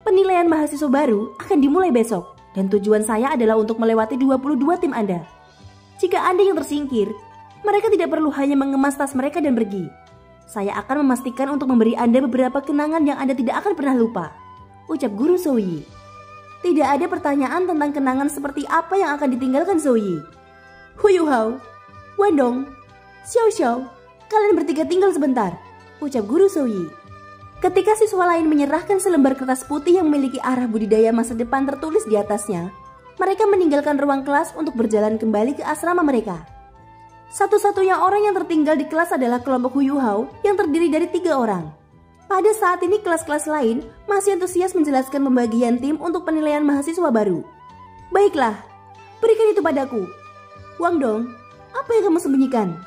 Penilaian mahasiswa baru akan dimulai besok, dan tujuan saya adalah untuk melewati 22 tim Anda. Jika Anda yang tersingkir, mereka tidak perlu hanya mengemas tas mereka dan pergi. Saya akan memastikan untuk memberi Anda beberapa kenangan yang Anda tidak akan pernah lupa, ucap Guru Zhouyi. Tidak ada pertanyaan tentang kenangan seperti apa yang akan ditinggalkan Zhouyi. Hu Yuhao, Wandong, Xiao Xiao, kalian bertiga tinggal sebentar, ucap Guru Zhouyi. Ketika siswa lain menyerahkan selembar kertas putih yang memiliki arah budidaya masa depan tertulis di atasnya, mereka meninggalkan ruang kelas untuk berjalan kembali ke asrama mereka. Satu-satunya orang yang tertinggal di kelas adalah kelompok Hu Yuhao yang terdiri dari 3 orang. Pada saat ini kelas-kelas lain masih antusias menjelaskan pembagian tim untuk penilaian mahasiswa baru. Baiklah, berikan itu padaku. Wang Dong, apa yang kamu sembunyikan?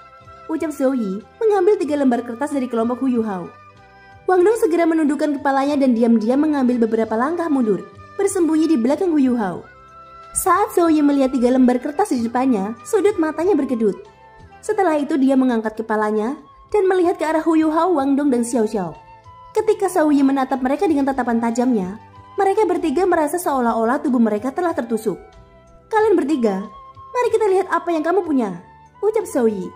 Ucap Zhouyi mengambil 3 lembar kertas dari kelompok Hu Yuhao. Wang Dong segera menundukkan kepalanya dan diam-diam mengambil beberapa langkah mundur, bersembunyi di belakang Hu Yuhao. Saat Zhouyi melihat 3 lembar kertas di depannya, sudut matanya berkedut. Setelah itu dia mengangkat kepalanya dan melihat ke arah Hu Yuhao, Wang Dong, dan Xiao Xiao. Ketika Zhouyi menatap mereka dengan tatapan tajamnya, mereka bertiga merasa seolah-olah tubuh mereka telah tertusuk. Kalian bertiga, mari kita lihat apa yang kamu punya, ucap Zhouyi.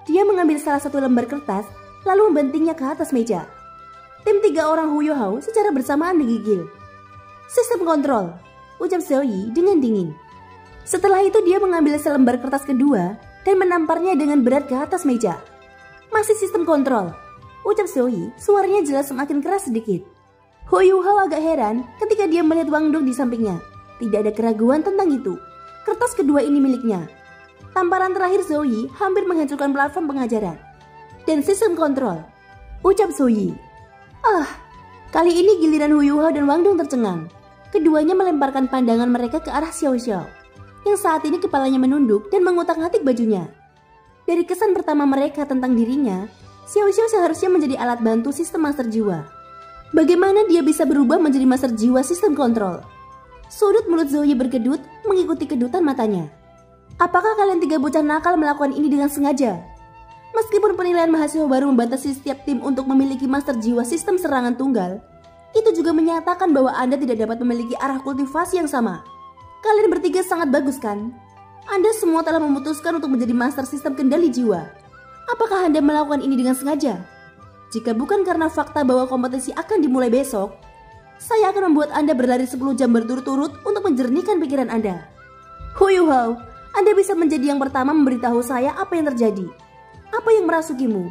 Dia mengambil salah satu lembar kertas lalu membantingnya ke atas meja. Tim 3 orang Hu Yuhao secara bersamaan menggigil. Sistem kontrol, ucap Zhouyi dengan dingin. Setelah itu dia mengambil selembar kertas kedua dan menamparnya dengan berat ke atas meja. Masih sistem kontrol, ucap Zhouyi, suaranya jelas semakin keras sedikit. Hu Yuhao agak heran ketika dia melihat Wang Dong di sampingnya. Tidak ada keraguan tentang itu. Kertas kedua ini miliknya. Tamparan terakhir Zhouyi hampir menghancurkan platform pengajaran. Dan sistem kontrol, ucap Zhouyi. Kali ini giliran Hu Yuhao dan Wang Dong tercengang. Keduanya melemparkan pandangan mereka ke arah Xiao Xiao, yang saat ini kepalanya menunduk dan mengutak-atik bajunya. Dari kesan pertama mereka tentang dirinya, Xiao Xiao seharusnya menjadi alat bantu sistem master jiwa. Bagaimana dia bisa berubah menjadi master jiwa sistem kontrol? Sudut mulut Zhouyi berkedut mengikuti kedutan matanya. Apakah kalian 3 bocah nakal melakukan ini dengan sengaja? Meskipun penilaian mahasiswa baru membatasi setiap tim untuk memiliki master jiwa sistem serangan tunggal, itu juga menyatakan bahwa Anda tidak dapat memiliki arah kultivasi yang sama. Kalian bertiga sangat bagus kan? Anda semua telah memutuskan untuk menjadi master sistem kendali jiwa. Apakah Anda melakukan ini dengan sengaja? Jika bukan karena fakta bahwa kompetisi akan dimulai besok, saya akan membuat Anda berlari 10 jam berturut-turut untuk menjernihkan pikiran Anda. Hu Yuhao, Anda bisa menjadi yang pertama memberitahu saya apa yang terjadi. Apa yang merasukimu?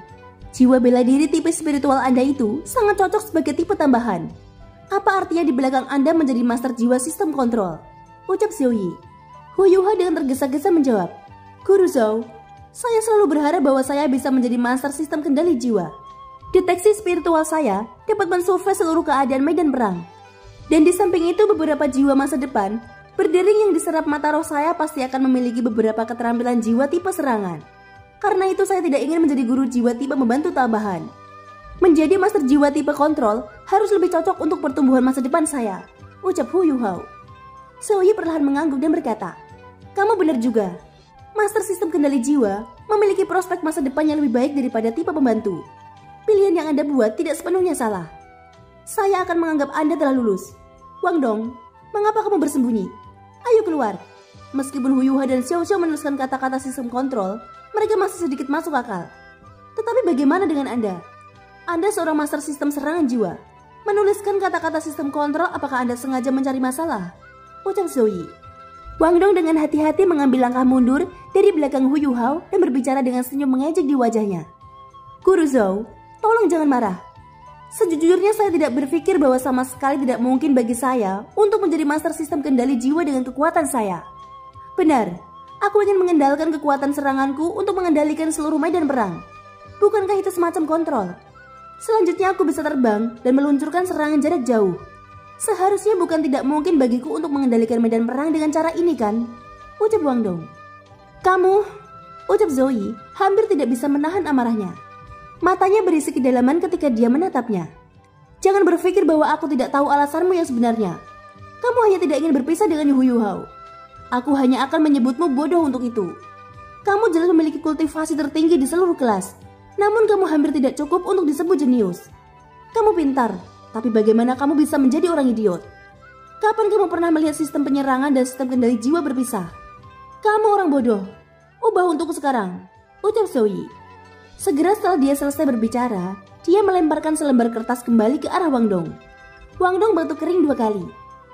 Jiwa bela diri tipe spiritual Anda itu sangat cocok sebagai tipe tambahan. Apa artinya di belakang Anda menjadi master jiwa sistem kontrol? Ucap Zhouyi. Hu Yuhao dengan tergesa-gesa menjawab, Guru Zhou, saya selalu berharap bahwa saya bisa menjadi master sistem kendali jiwa. Deteksi spiritual saya dapat mensurvei seluruh keadaan medan perang. Dan di samping itu beberapa jiwa masa depan, berdering yang diserap mata roh saya pasti akan memiliki beberapa keterampilan jiwa tipe serangan. Karena itu saya tidak ingin menjadi guru jiwa tipe membantu tambahan. Menjadi master jiwa tipe kontrol harus lebih cocok untuk pertumbuhan masa depan saya, ucap Hu Yuhao. Zhouyi perlahan mengangguk dan berkata, kamu benar juga. Master sistem kendali jiwa memiliki prospek masa depan yang lebih baik daripada tipe pembantu. Pilihan yang Anda buat tidak sepenuhnya salah. Saya akan menganggap Anda telah lulus. Wang Dong, mengapa kamu bersembunyi? Ayo keluar. Meskipun Hu Yuhao dan Xiao Xiao menuliskan kata-kata sistem kontrol, mereka masih sedikit masuk akal. Tetapi bagaimana dengan Anda? Anda seorang master sistem serangan jiwa. Menuliskan kata-kata sistem kontrol, apakah Anda sengaja mencari masalah? Ucap Zhouyi. Wang Dong dengan hati-hati mengambil langkah mundur dari belakang Hu Yuhao dan berbicara dengan senyum mengejek di wajahnya. Guru Zhou, tolong jangan marah. Sejujurnya saya tidak berpikir bahwa sama sekali tidak mungkin bagi saya untuk menjadi master sistem kendali jiwa dengan kekuatan saya. Benar, aku ingin mengendalikan kekuatan seranganku untuk mengendalikan seluruh medan perang. Bukankah itu semacam kontrol? Selanjutnya aku bisa terbang dan meluncurkan serangan jarak jauh. Seharusnya bukan tidak mungkin bagiku untuk mengendalikan medan perang dengan cara ini kan? Ucap Wang Dong. Kamu, ucap Zhouyi, hampir tidak bisa menahan amarahnya. Matanya berisi kedalaman ketika dia menatapnya. Jangan berpikir bahwa aku tidak tahu alasanmu yang sebenarnya. Kamu hanya tidak ingin berpisah dengan Hu Yuhao. Aku hanya akan menyebutmu bodoh untuk itu. Kamu jelas memiliki kultivasi tertinggi di seluruh kelas. Namun kamu hampir tidak cukup untuk disebut jenius. Kamu pintar, Tapi bagaimana kamu bisa menjadi orang idiot? Kapan kamu pernah melihat sistem penyerangan dan sistem kendali jiwa berpisah? Kamu orang bodoh. Ubah untukku sekarang, ucap Zoe. Segera setelah dia selesai berbicara, dia melemparkan selembar kertas kembali ke arah Wang Dong. Wang Dong batuk kering 2 kali.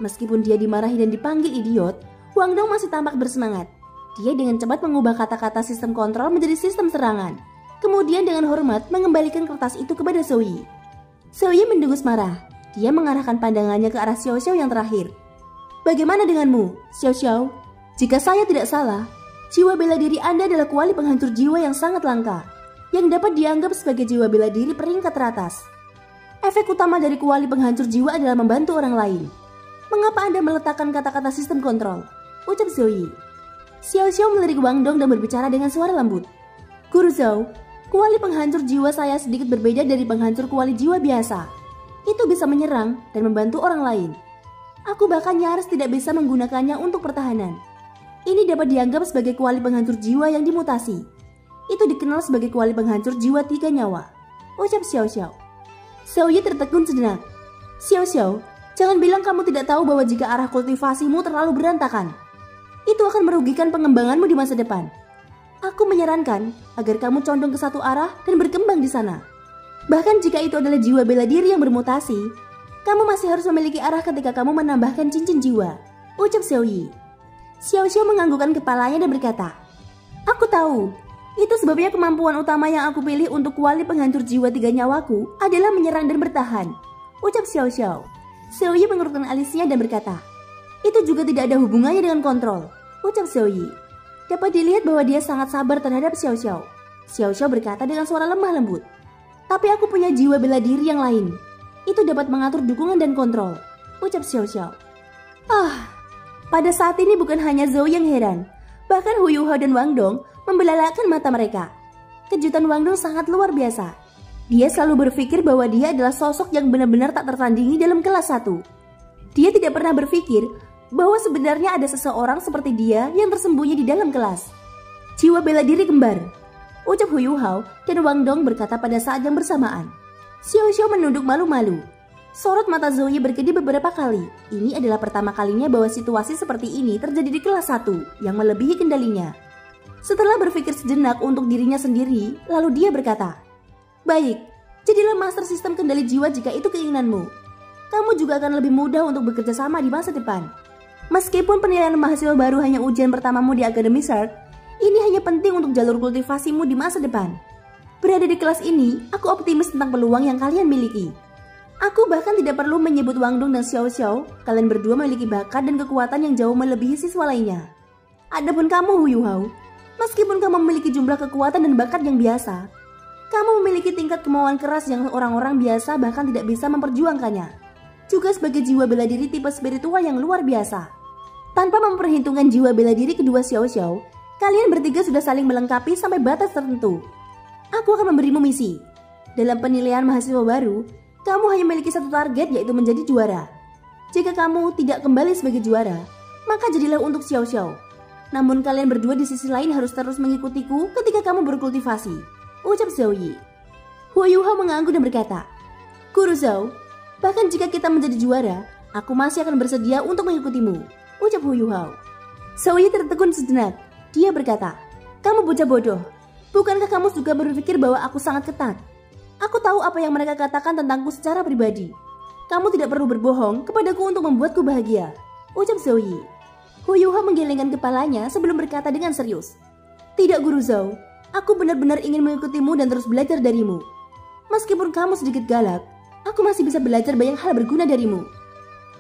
Meskipun dia dimarahi dan dipanggil idiot, Wang Dong masih tampak bersemangat. Dia dengan cepat mengubah kata-kata sistem kontrol menjadi sistem serangan. Kemudian dengan hormat mengembalikan kertas itu kepada Zoe. Zoe mendengus marah. Dia mengarahkan pandangannya ke arah Xiao Xiao yang terakhir. Bagaimana denganmu, Xiao Xiao? Jika saya tidak salah, jiwa bela diri Anda adalah kuali penghancur jiwa yang sangat langka, yang dapat dianggap sebagai jiwa bela diri peringkat teratas. Efek utama dari kuali penghancur jiwa adalah membantu orang lain. Mengapa Anda meletakkan kata-kata sistem kontrol? Ucap Zoe. Xiao Xiao melirik Wang Dong dan berbicara dengan suara lembut. Guru Zhou, kuali penghancur jiwa saya sedikit berbeda dari penghancur kuali jiwa biasa. Itu bisa menyerang dan membantu orang lain. Aku bahkan nyaris tidak bisa menggunakannya untuk pertahanan. Ini dapat dianggap sebagai kuali penghancur jiwa yang dimutasi. Itu dikenal sebagai kuali penghancur jiwa 3 nyawa. Ucap Xiao Xiao. Zoe tertegun sejenak. Xiao Xiao, jangan bilang kamu tidak tahu bahwa jika arah kultivasimu terlalu berantakan, itu akan merugikan pengembanganmu di masa depan. Aku menyarankan agar kamu condong ke satu arah dan berkembang di sana. Bahkan jika itu adalah jiwa bela diri yang bermutasi, kamu masih harus memiliki arah ketika kamu menambahkan cincin jiwa. Ucap Zoe. Xiao Xiao menganggukkan kepalanya dan berkata, aku tahu. Itu sebabnya kemampuan utama yang aku pilih untuk kuali penghancur jiwa 3 nyawaku adalah menyerang dan bertahan. Ucap Xiao Xiao. Zoe mengerutkan alisnya dan berkata, itu juga tidak ada hubungannya dengan kontrol. Ucap Zoe. Dapat dilihat bahwa dia sangat sabar terhadap Xiao Xiao. Xiao Xiao berkata dengan suara lemah lembut, tapi aku punya jiwa bela diri yang lain. Itu dapat mengatur dukungan dan kontrol. Ucap Xiao Xiao. Pada saat ini bukan hanya Zoe yang heran, bahkan Hu Yuhao dan Wang Dong membelalakan mata mereka. Kejutan Wang Dong sangat luar biasa. Dia selalu berpikir bahwa dia adalah sosok yang benar-benar tak tertandingi dalam kelas 1. Dia tidak pernah berpikir bahwa sebenarnya ada seseorang seperti dia yang tersembunyi di dalam kelas. Jiwa bela diri kembar, ucap Hu Yuhao dan Wang Dong berkata pada saat yang bersamaan. Xiao Xiao menunduk malu-malu. Sorot mata Zoe berkedip beberapa kali. Ini adalah pertama kalinya bahwa situasi seperti ini terjadi di kelas 1 yang melebihi kendalinya. Setelah berpikir sejenak untuk dirinya sendiri, lalu dia berkata, baik, jadilah master sistem kendali jiwa jika itu keinginanmu. Kamu juga akan lebih mudah untuk bekerja sama di masa depan. Meskipun penilaian mahasiswa baru hanya ujian pertamamu di Akademi Shard, ini hanya penting untuk jalur kultivasimu di masa depan. Berada di kelas ini, aku optimis tentang peluang yang kalian miliki. Aku bahkan tidak perlu menyebut Wang Dong dan Xiao Xiao, kalian berdua memiliki bakat dan kekuatan yang jauh melebihi siswa lainnya. Adapun kamu Hu Yuhao, meskipun kamu memiliki jumlah kekuatan dan bakat yang biasa, kamu memiliki tingkat kemauan keras yang orang-orang biasa bahkan tidak bisa memperjuangkannya. Juga sebagai jiwa bela diri tipe spiritual yang luar biasa. Tanpa memperhitungkan jiwa bela diri kedua Xiao Xiao, kalian bertiga sudah saling melengkapi sampai batas tertentu. Aku akan memberimu misi. Dalam penilaian mahasiswa baru, kamu hanya memiliki satu target, yaitu menjadi juara. Jika kamu tidak kembali sebagai juara, maka jadilah untuk Xiao Xiao. Namun kalian berdua di sisi lain harus terus mengikutiku ketika kamu berkultivasi. Ucap Zoe. Hu Yuhao mengangguk dan berkata, Guru Zhou, bahkan jika kita menjadi juara, aku masih akan bersedia untuk mengikutimu. Ucap Hu Yuhao. Zoe tertegun sejenak. Dia berkata, kamu bocah bodoh. Bukankah kamu juga berpikir bahwa aku sangat ketat? Aku tahu apa yang mereka katakan tentangku secara pribadi. Kamu tidak perlu berbohong kepadaku untuk membuatku bahagia. Ucap Zoe. Hu Yuhao menggelengkan kepalanya sebelum berkata dengan serius. Tidak Guru Zhou, aku benar-benar ingin mengikutimu dan terus belajar darimu. Meskipun kamu sedikit galak, aku masih bisa belajar banyak hal berguna darimu.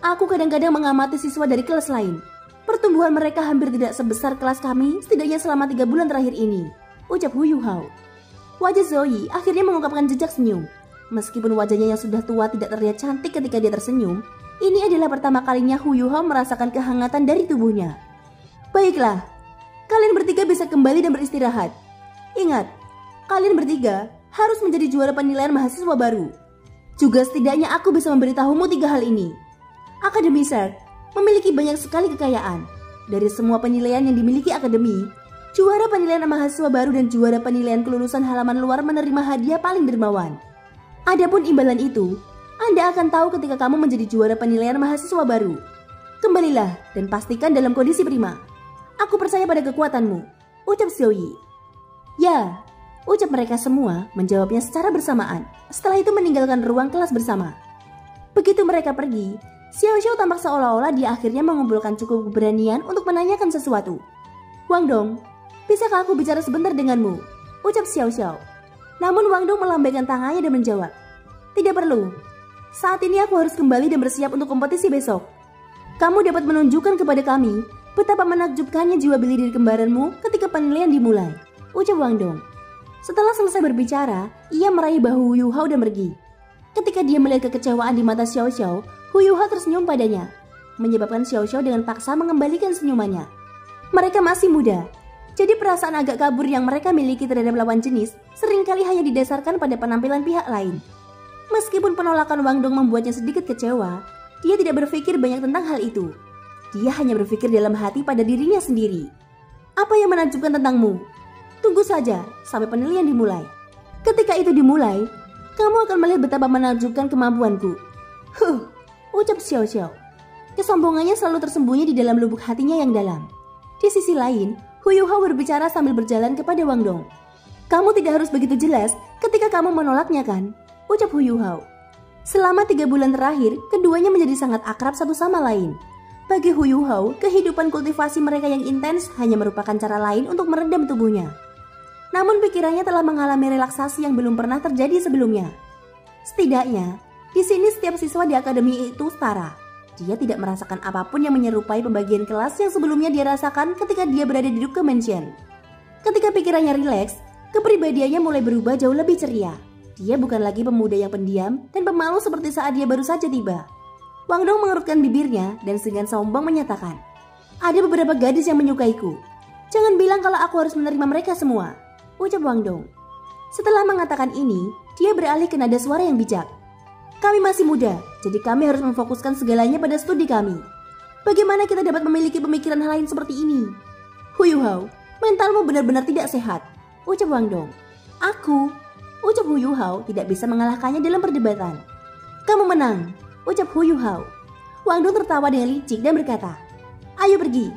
Aku kadang-kadang mengamati siswa dari kelas lain. Pertumbuhan mereka hampir tidak sebesar kelas kami setidaknya selama 3 bulan terakhir ini. Ucap Hu Yuhao. Wajah Zoe akhirnya mengungkapkan jejak senyum. Meskipun wajahnya yang sudah tua tidak terlihat cantik ketika dia tersenyum, ini adalah pertama kalinya Hu Yuhao merasakan kehangatan dari tubuhnya. Baiklah, kalian bertiga bisa kembali dan beristirahat. Ingat, kalian bertiga harus menjadi juara penilaian mahasiswa baru. Juga setidaknya aku bisa memberitahumu 3 hal ini. Akademi Shard memiliki banyak sekali kekayaan. Dari semua penilaian yang dimiliki akademi, juara penilaian mahasiswa baru dan juara penilaian kelulusan halaman luar menerima hadiah paling dermawan. Adapun imbalan itu Anda akan tahu ketika kamu menjadi juara penilaian mahasiswa baru. Kembalilah dan pastikan dalam kondisi prima. Aku percaya pada kekuatanmu, ucap Xiaoyi. Ya, ucap mereka semua menjawabnya secara bersamaan. Setelah itu meninggalkan ruang kelas bersama. Begitu mereka pergi, Xiao Xiao tampak seolah-olah dia akhirnya mengumpulkan cukup keberanian untuk menanyakan sesuatu. Wang Dong, bisakah aku bicara sebentar denganmu? Ucap Xiao Xiao. Namun Wang Dong melambaikan tangannya dan menjawab, tidak perlu. Saat ini aku harus kembali dan bersiap untuk kompetisi besok. Kamu dapat menunjukkan kepada kami betapa menakjubkannya jiwa bela diri kembaranmu ketika penilaian dimulai, ucap Wang Dong. Setelah selesai berbicara, ia meraih bahu Hu Yuhao dan pergi. Ketika dia melihat kekecewaan di mata Xiao Xiao, Hu Yuhao tersenyum padanya, menyebabkan Xiao Xiao dengan paksa mengembalikan senyumannya. Mereka masih muda, jadi perasaan agak kabur yang mereka miliki terhadap lawan jenis seringkali hanya didasarkan pada penampilan pihak lain. Meskipun penolakan Wang Dong membuatnya sedikit kecewa, dia tidak berpikir banyak tentang hal itu. Dia hanya berpikir dalam hati pada dirinya sendiri. Apa yang menakjubkan tentangmu? Tunggu saja sampai penilaian dimulai. Ketika itu dimulai, kamu akan melihat betapa menakjubkan kemampuanku. Ucap Xiao Xiao. Kesombongannya selalu tersembunyi di dalam lubuk hatinya yang dalam. Di sisi lain, Hu Yuhao berbicara sambil berjalan kepada Wang Dong. Kamu tidak harus begitu jelas ketika kamu menolaknya kan? Ucap Hu Yuhao. Selama 3 bulan terakhir, keduanya menjadi sangat akrab satu sama lain. Bagi Hu Yuhao, kehidupan kultivasi mereka yang intens hanya merupakan cara lain untuk meredam tubuhnya. Namun pikirannya telah mengalami relaksasi yang belum pernah terjadi sebelumnya. Setidaknya, di sini setiap siswa di akademi itu setara. Dia tidak merasakan apapun yang menyerupai pembagian kelas yang sebelumnya dia rasakan ketika dia berada di Duke Mansion. Ketika pikirannya rileks, kepribadiannya mulai berubah jauh lebih ceria. Dia bukan lagi pemuda yang pendiam dan pemalu seperti saat dia baru saja tiba. Wang Dong mengerutkan bibirnya dan dengan sombong menyatakan, ada beberapa gadis yang menyukaiku. Jangan bilang kalau aku harus menerima mereka semua, ucap Wang Dong. Setelah mengatakan ini, dia beralih ke nada suara yang bijak. Kami masih muda, jadi kami harus memfokuskan segalanya pada studi kami. Bagaimana kita dapat memiliki pemikiran lain seperti ini? Hu Yuhao, mentalmu benar-benar tidak sehat, ucap Wang Dong. Aku, ucap Hu Yuhao, tidak bisa mengalahkannya dalam perdebatan. Kamu menang, ucap Hu Yuhao. Wang Dong tertawa dengan licik dan berkata, ayo pergi.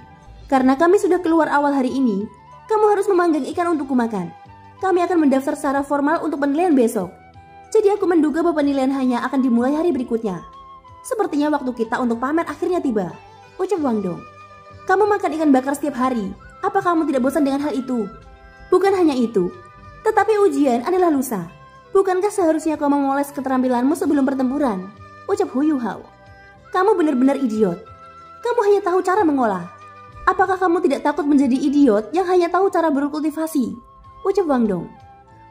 Karena kami sudah keluar awal hari ini, kamu harus memanggang ikan untukku makan. Kami akan mendaftar secara formal untuk penilaian besok. Jadi aku menduga bahwa penilaian hanya akan dimulai hari berikutnya. Sepertinya waktu kita untuk pamer akhirnya tiba, ucap Wang Dong. Kamu makan ikan bakar setiap hari. Apa kamu tidak bosan dengan hal itu? Bukan hanya itu, tetapi ujian adalah lusa. Bukankah seharusnya kau memoles keterampilanmu sebelum pertempuran? Ucap Hu Yuhao. Kamu benar-benar idiot. Kamu hanya tahu cara mengolah. Apakah kamu tidak takut menjadi idiot yang hanya tahu cara berkultivasi? Ucap Wang Dong.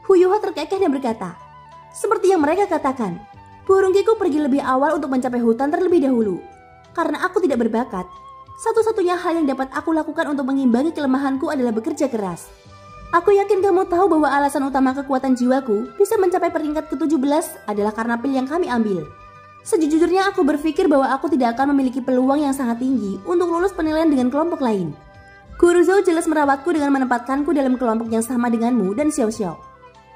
Hu Yuhao terkekeh dan berkata, seperti yang mereka katakan, burung Kiku pergi lebih awal untuk mencapai hutan terlebih dahulu. Karena aku tidak berbakat, satu-satunya hal yang dapat aku lakukan untuk mengimbangi kelemahanku adalah bekerja keras. Aku yakin kamu tahu bahwa alasan utama kekuatan jiwaku bisa mencapai peringkat ke-17 adalah karena pil yang kami ambil. Sejujurnya aku berpikir bahwa aku tidak akan memiliki peluang yang sangat tinggi untuk lulus penilaian dengan kelompok lain. Guru Zhou jelas merawatku dengan menempatkanku dalam kelompok yang sama denganmu dan Xiao Xiao.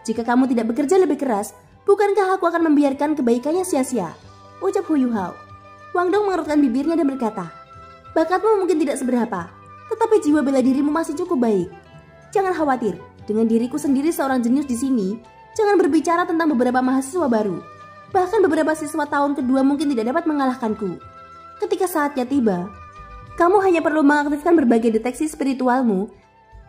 Jika kamu tidak bekerja lebih keras, bukankah aku akan membiarkan kebaikannya sia-sia? Ucap Hu Yuhao. Wang Dong mengerutkan bibirnya dan berkata, bakatmu mungkin tidak seberapa, tetapi jiwa bela dirimu masih cukup baik. Jangan khawatir, dengan diriku sendiri seorang jenius di sini, jangan berbicara tentang beberapa mahasiswa baru. Bahkan beberapa siswa tahun kedua mungkin tidak dapat mengalahkanku. Ketika saatnya tiba, kamu hanya perlu mengaktifkan berbagai deteksi spiritualmu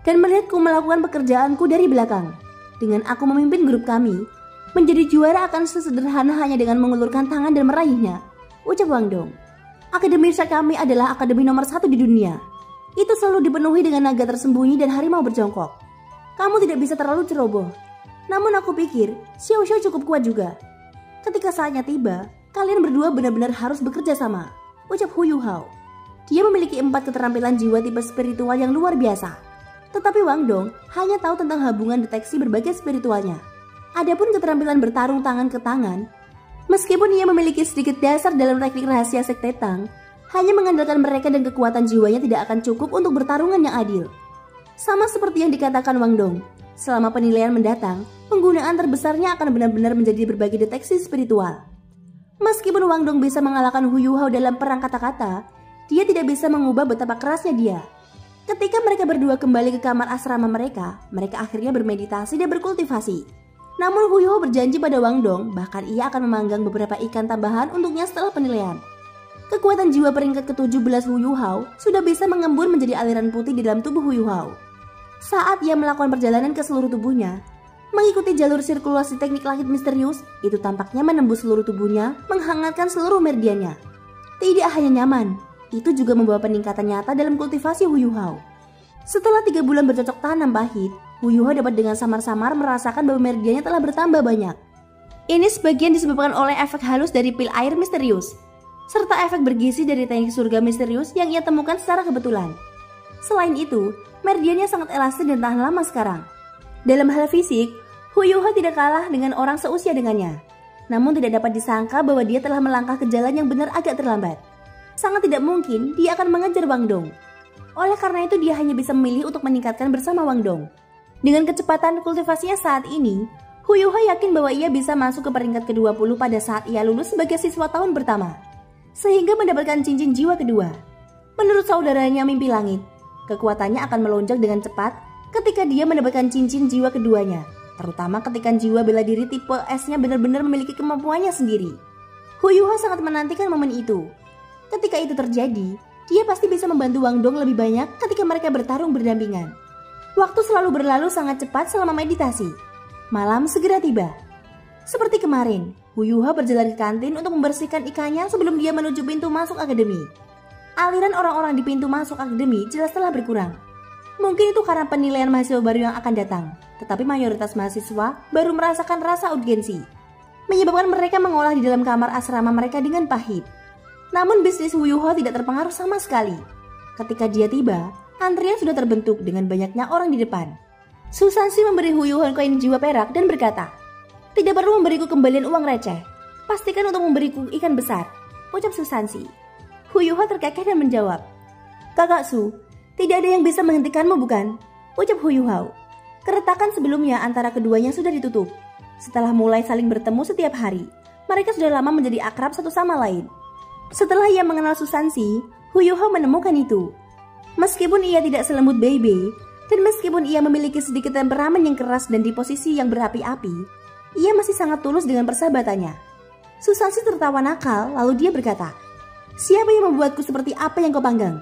dan melihatku melakukan pekerjaanku dari belakang. Dengan aku memimpin grup kami, menjadi juara akan sesederhana hanya dengan mengulurkan tangan dan meraihnya, ucap Wang Dong. Akademi kami adalah akademi nomor 1 di dunia. Itu selalu dipenuhi dengan naga tersembunyi dan harimau berjongkok. Kamu tidak bisa terlalu ceroboh. Namun aku pikir Xiao Xiao cukup kuat juga. Ketika saatnya tiba, kalian berdua benar-benar harus bekerja sama, ucap Hu Yuhao. Dia memiliki 4 keterampilan jiwa tipe spiritual yang luar biasa. Tetapi Wang Dong hanya tahu tentang hubungan deteksi berbagai spiritualnya. Adapun keterampilan bertarung tangan ke tangan, meskipun ia memiliki sedikit dasar dalam teknik rahasia sekte Tang, hanya mengandalkan mereka dan kekuatan jiwanya tidak akan cukup untuk pertarungan yang adil. Sama seperti yang dikatakan Wang Dong, selama penilaian mendatang, penggunaan terbesarnya akan benar-benar menjadi berbagai deteksi spiritual. Meskipun Wang Dong bisa mengalahkan Hu Yuhao dalam perang kata-kata, dia tidak bisa mengubah betapa kerasnya dia. Ketika mereka berdua kembali ke kamar asrama mereka akhirnya bermeditasi dan berkultivasi. Namun Hu Yuhao berjanji pada Wang Dong, bahkan ia akan memanggang beberapa ikan tambahan untuknya setelah penilaian. Kekuatan jiwa peringkat ke-17 Hu Yuhao sudah bisa mengembun menjadi aliran putih di dalam tubuh Hu Yuhao. Saat ia melakukan perjalanan ke seluruh tubuhnya, mengikuti jalur sirkulasi teknik langit misterius, itu tampaknya menembus seluruh tubuhnya, menghangatkan seluruh meridiannya. Tidak hanya nyaman, itu juga membawa peningkatan nyata dalam kultivasi Hu Yuhao. Setelah 3 bulan bercocok tanam pahit, Hu Yuhao dapat dengan samar-samar merasakan bahwa meridiannya telah bertambah banyak. Ini sebagian disebabkan oleh efek halus dari pil air misterius, serta efek bergizi dari teknik surga misterius yang ia temukan secara kebetulan. Selain itu, meridiannya sangat elastis dan tahan lama sekarang. Dalam hal fisik, Hu Yuhao tidak kalah dengan orang seusia dengannya. Namun tidak dapat disangka bahwa dia telah melangkah ke jalan yang benar agak terlambat. Sangat tidak mungkin dia akan mengejar Wang Dong. Oleh karena itu dia hanya bisa memilih untuk meningkatkan bersama Wang Dong. Dengan kecepatan kultivasinya saat ini, Hu Yuhao yakin bahwa ia bisa masuk ke peringkat ke-20 pada saat ia lulus sebagai siswa tahun pertama, sehingga mendapatkan cincin jiwa kedua. Menurut saudaranya mimpi langit, kekuatannya akan melonjak dengan cepat ketika dia mendapatkan cincin jiwa keduanya, terutama ketika jiwa bela diri tipe S-nya benar-benar memiliki kemampuannya sendiri. Hu Yuhao sangat menantikan momen itu. Ketika itu terjadi, dia pasti bisa membantu Wang Dong lebih banyak ketika mereka bertarung berdampingan. Waktu selalu berlalu sangat cepat selama meditasi. Malam segera tiba. Seperti kemarin, Hu Yuhao berjalan ke kantin untuk membersihkan ikannya sebelum dia menuju pintu masuk akademi. Aliran orang-orang di pintu masuk akademi jelas telah berkurang. Mungkin itu karena penilaian mahasiswa baru yang akan datang, tetapi mayoritas mahasiswa baru merasakan rasa urgensi, menyebabkan mereka mengolah di dalam kamar asrama mereka dengan pahit. Namun bisnis Hu Yuhao tidak terpengaruh sama sekali. Ketika dia tiba, antrian sudah terbentuk dengan banyaknya orang di depan. Su Sanxi memberi Hu Yuhao koin jiwa perak dan berkata, "Tidak perlu memberiku kembalian uang receh. Pastikan untuk memberiku ikan besar," ucap Su Sanxi. Hu Yuhao terkekeh dan menjawab, "Kakak Su, tidak ada yang bisa menghentikanmu bukan?" ucap Hu Yuhao. Keretakan sebelumnya antara keduanya sudah ditutup. Setelah mulai saling bertemu setiap hari, mereka sudah lama menjadi akrab satu sama lain. Setelah ia mengenal Su Sanxi, Hu Yuhao menemukan itu. Meskipun ia tidak selembut Beibei, dan meskipun ia memiliki sedikit temperamen yang keras dan di posisi yang berapi-api, ia masih sangat tulus dengan persahabatannya. Su Sanxi tertawa nakal, lalu dia berkata, "Siapa yang membuatku seperti apa yang kau panggang?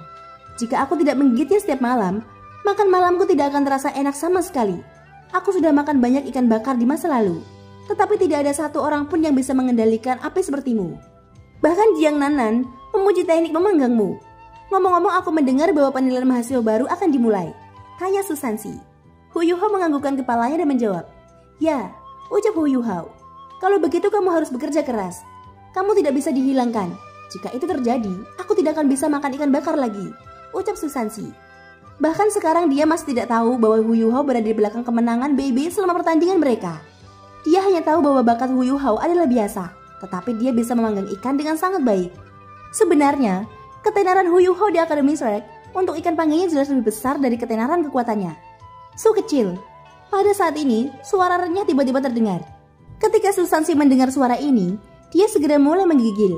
Jika aku tidak menggigitnya setiap malam, makan malamku tidak akan terasa enak sama sekali. Aku sudah makan banyak ikan bakar di masa lalu, tetapi tidak ada satu orang pun yang bisa mengendalikan api sepertimu. Bahkan Jiang Nanan memuji teknik memanggangmu. Ngomong-ngomong, aku mendengar bahwa penilaian mahasiswa baru akan dimulai," tanya Su Sanxi. Hu Yuhao menganggukkan kepalanya dan menjawab, "Ya," ucap Hu Yuhao. "Kalau begitu kamu harus bekerja keras. Kamu tidak bisa dihilangkan. Jika itu terjadi, aku tidak akan bisa makan ikan bakar lagi," ucap Su Sanxi. Bahkan sekarang dia masih tidak tahu bahwa Hu Yuhao berada di belakang kemenangan Beibei selama pertandingan mereka. Dia hanya tahu bahwa bakat Hu Yuhao adalah biasa, tetapi dia bisa memanggang ikan dengan sangat baik. Sebenarnya, ketenaran Hu Yuhao di Akademi Shrek untuk ikan panggangnya jelas lebih besar dari ketenaran kekuatannya. Su kecil. Pada saat ini, suara renyah tiba-tiba terdengar. Ketika Su Sanxi mendengar suara ini, dia segera mulai menggigil.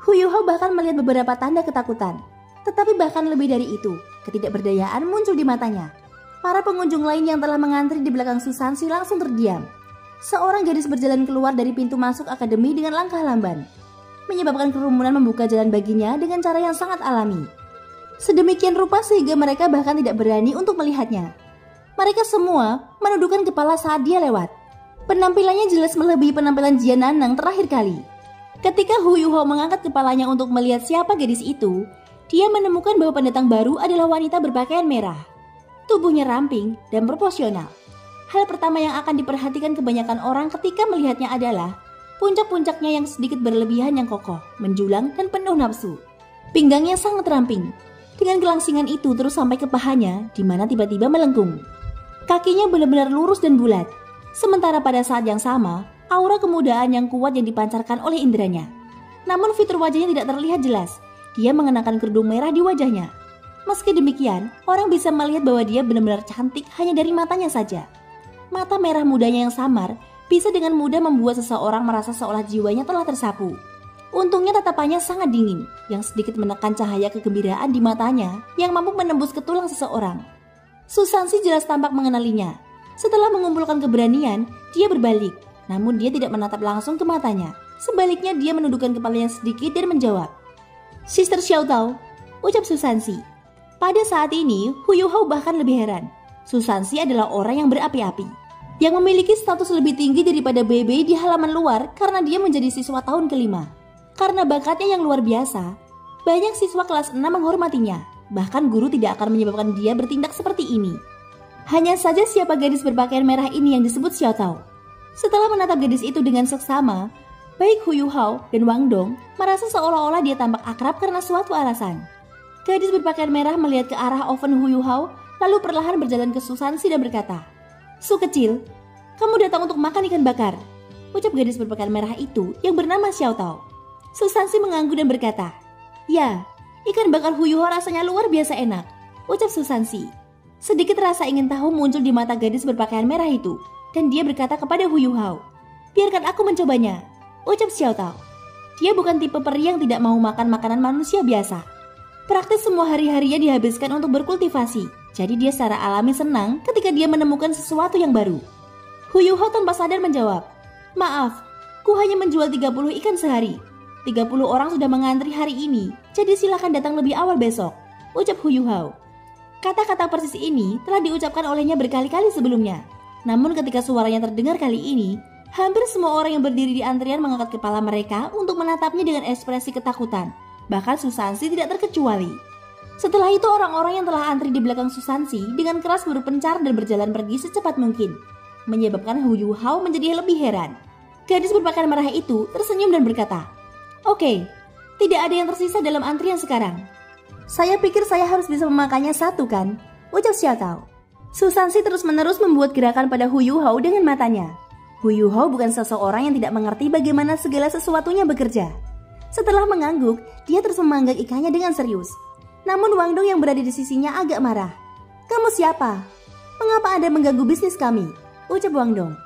Hu Yuhao bahkan melihat beberapa tanda ketakutan. Tetapi bahkan lebih dari itu, ketidakberdayaan muncul di matanya. Para pengunjung lain yang telah mengantri di belakang Su Sanxi langsung terdiam. Seorang gadis berjalan keluar dari pintu masuk akademi dengan langkah lamban, menyebabkan kerumunan membuka jalan baginya dengan cara yang sangat alami. Sedemikian rupa sehingga mereka bahkan tidak berani untuk melihatnya. Mereka semua menundukkan kepala saat dia lewat. Penampilannya jelas melebihi penampilan Jian Nanang terakhir kali. Ketika Hu Yuhao mengangkat kepalanya untuk melihat siapa gadis itu, dia menemukan bahwa pendatang baru adalah wanita berpakaian merah. Tubuhnya ramping dan proporsional. Hal pertama yang akan diperhatikan kebanyakan orang ketika melihatnya adalah puncak-puncaknya yang sedikit berlebihan yang kokoh, menjulang dan penuh nafsu. Pinggangnya sangat ramping, dengan gelangsingan itu terus sampai ke pahanya, di mana tiba-tiba melengkung. Kakinya benar-benar lurus dan bulat. Sementara pada saat yang sama, aura kemudaan yang kuat yang dipancarkan oleh inderanya. Namun fitur wajahnya tidak terlihat jelas. Dia mengenakan kerudung merah di wajahnya. Meski demikian, orang bisa melihat bahwa dia benar-benar cantik hanya dari matanya saja. Mata merah mudanya yang samar bisa dengan mudah membuat seseorang merasa seolah jiwanya telah tersapu. Untungnya tatapannya sangat dingin, yang sedikit menekan cahaya kegembiraan di matanya yang mampu menembus ke tulang seseorang. Susansi jelas tampak mengenalinya. Setelah mengumpulkan keberanian, dia berbalik, namun dia tidak menatap langsung ke matanya. Sebaliknya dia menundukkan kepalanya sedikit dan menjawab, "Sister Xiaotao," ucap Susansi. Pada saat ini, Hu Yuhao bahkan lebih heran. Susansi adalah orang yang berapi-api, yang memiliki status lebih tinggi daripada Bebe di halaman luar karena dia menjadi siswa tahun kelima. Karena bakatnya yang luar biasa, banyak siswa kelas 6 menghormatinya. Bahkan guru tidak akan menyebabkan dia bertindak seperti ini. Hanya saja siapa gadis berpakaian merah ini yang disebut Xiaotao. Setelah menatap gadis itu dengan seksama, baik Hu Yuhao dan Wang Dong merasa seolah-olah dia tampak akrab karena suatu alasan. Gadis berpakaian merah melihat ke arah oven Hu Yuhao, lalu perlahan berjalan ke Susansi dan berkata, "Su kecil, kamu datang untuk makan ikan bakar," ucap gadis berpakaian merah itu yang bernama Xiaotao. Susansi mengangguk dan berkata, "Ya, ikan bakar Hu Yuhao rasanya luar biasa enak," ucap Susansi. Sedikit rasa ingin tahu muncul di mata gadis berpakaian merah itu, dan dia berkata kepada Hu Yuhao, "Biarkan aku mencobanya," ucap Xiaotao. Dia bukan tipe peri yang tidak mau makan makanan manusia biasa. Praktis semua hari-harinya dihabiskan untuk berkultivasi, jadi dia secara alami senang ketika dia menemukan sesuatu yang baru. Hu Yuhao tanpa sadar menjawab, "Maaf, ku hanya menjual 30 ikan sehari. 30 orang sudah mengantri hari ini, jadi silakan datang lebih awal besok," ucap Hu Yuhao. Kata-kata persis ini telah diucapkan olehnya berkali-kali sebelumnya. Namun ketika suaranya terdengar kali ini, hampir semua orang yang berdiri di antrian mengangkat kepala mereka untuk menatapnya dengan ekspresi ketakutan. Bahkan Susansi tidak terkecuali. Setelah itu orang-orang yang telah antri di belakang Susansi dengan keras berpencar dan berjalan pergi secepat mungkin, menyebabkan Hu Yuhao menjadi lebih heran. Gadis berpakaian merah itu tersenyum dan berkata, "Oke, tidak ada yang tersisa dalam antrian sekarang. Saya pikir saya harus bisa memakannya satu kan?" ucap Xiaotao. Susansi terus-menerus membuat gerakan pada Hu Yuhao dengan matanya. Hu Yuhao bukan seseorang yang tidak mengerti bagaimana segala sesuatunya bekerja. Setelah mengangguk, dia terus memanggang ikannya dengan serius. Namun Wang Dong yang berada di sisinya agak marah. "Kamu siapa? Mengapa Anda mengganggu bisnis kami?" ucap Wang Dong.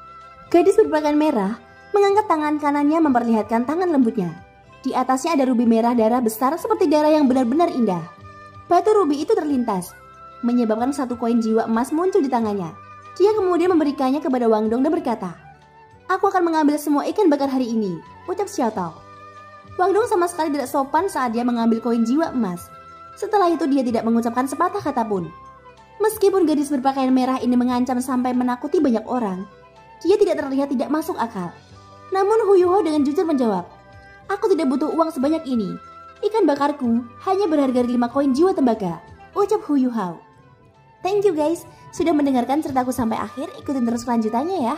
Gadis berpakaian merah mengangkat tangan kanannya memperlihatkan tangan lembutnya. Di atasnya ada rubi merah darah besar seperti darah yang benar-benar indah. Batu rubi itu terlintas, menyebabkan satu koin jiwa emas muncul di tangannya. Dia kemudian memberikannya kepada Wang Dong dan berkata, "Aku akan mengambil semua ikan bakar hari ini," ucap Xiaotao. Wang Dong sama sekali tidak sopan saat dia mengambil koin jiwa emas. Setelah itu dia tidak mengucapkan sepatah kata pun. Meskipun gadis berpakaian merah ini mengancam sampai menakuti banyak orang, dia tidak terlihat tidak masuk akal. Namun Hu Yuhao dengan jujur menjawab, "Aku tidak butuh uang sebanyak ini. Ikan bakarku hanya berharga 5 koin jiwa tembaga," ucap Hu Yuhao. Thank you guys, sudah mendengarkan ceritaku sampai akhir. Ikutin terus kelanjutannya ya.